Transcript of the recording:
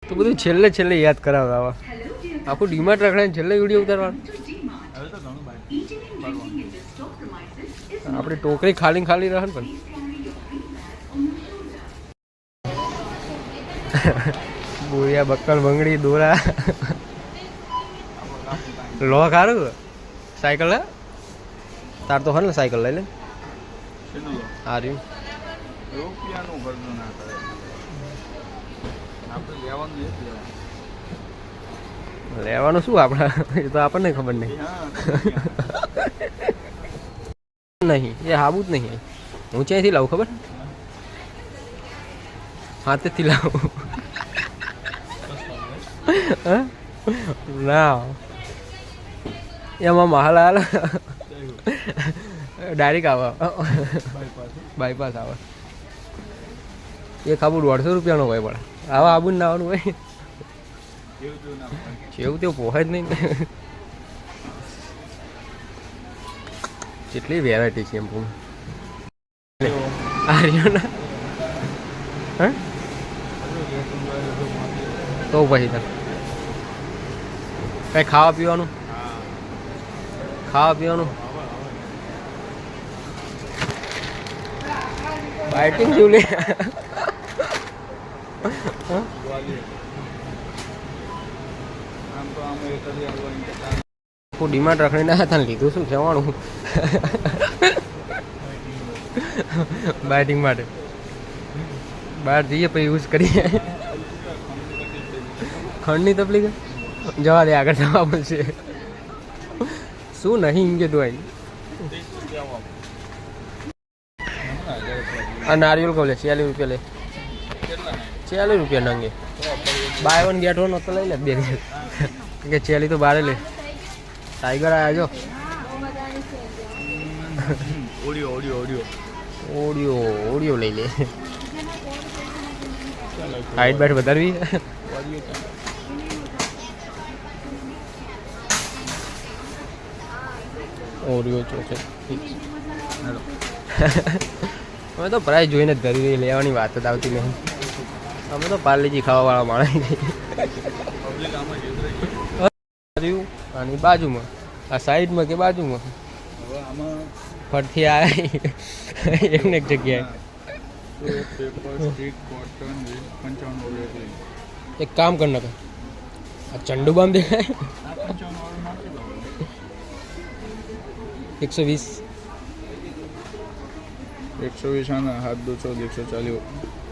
તો બધું છેલ્લે છેલ્લે યાદ કરાવે આવા આખું ડીમાર્ટ રખડાઈને છેલ્લે વિડીયો ઉતારવાનું. આપણી ટોકરી ખાલી ખાલી રહે ને પણ બોરિયા બક્કલ બંગડી દોરા લો ખારું સાયકલ હે તાર તો હે ને સાયકલ લઈ લે આ રહ્યું લેવાનું શું આપણે એ તો આપણને ખબર નહીં નહીં એ હાવું જ નહીં હું ક્યાંયથી લાવું ખબર હાથેથી લાવું ના એમાં મહાલ આવે ડાયરેક્ટ આવે બાયપાસ આવે એક આબુ 150 રૂપિયાનો હોય પડે આવા આબુ ને નાવાનું હોય જેવું તેવું પોહે જ નહીં કેટલી વેરાયટી છે એમ આર્યો ના હા તો પછી તાર કઈ ખાવા પીવાનું બાઇટિંગ જેવું લે ડીમાર્ટ રખડીને હતા ને લીધું શું જવાનું બાઇટિંગ માટે બહાર જઈએ પછી યુઝ કરીએ ખંડની તકલીફ જવા દે આગળ જવા પડશે શું નહીં ઇંગે તો આવી આ નારિયેલ કહો લે 46 રૂપિયા લે 46 રૂપિયા નંગે બાય 1 ગેટ 1 તો લઈ લે બે કે 46 તો બારે લે ટાઈગર આયા જો ઓડિયો લઈ લે હાઈટ બાઈટ વધારવી ઓરિયો ચોકલેટ અમે તો પ્રાઇસ જોઈને જ ધરી લેવાની વાત જ આવતી નહીં અમે તો પાર્લેજી ખાવાવાળા માણસ આની બાજુમાં આ સાઈડમાં કે બાજુમાં ફરથી આવે એકને એક જગ્યાએ એક કામ કર નાખે આ ચંડુ બામ દેખાય 120 आना हाथ 200 140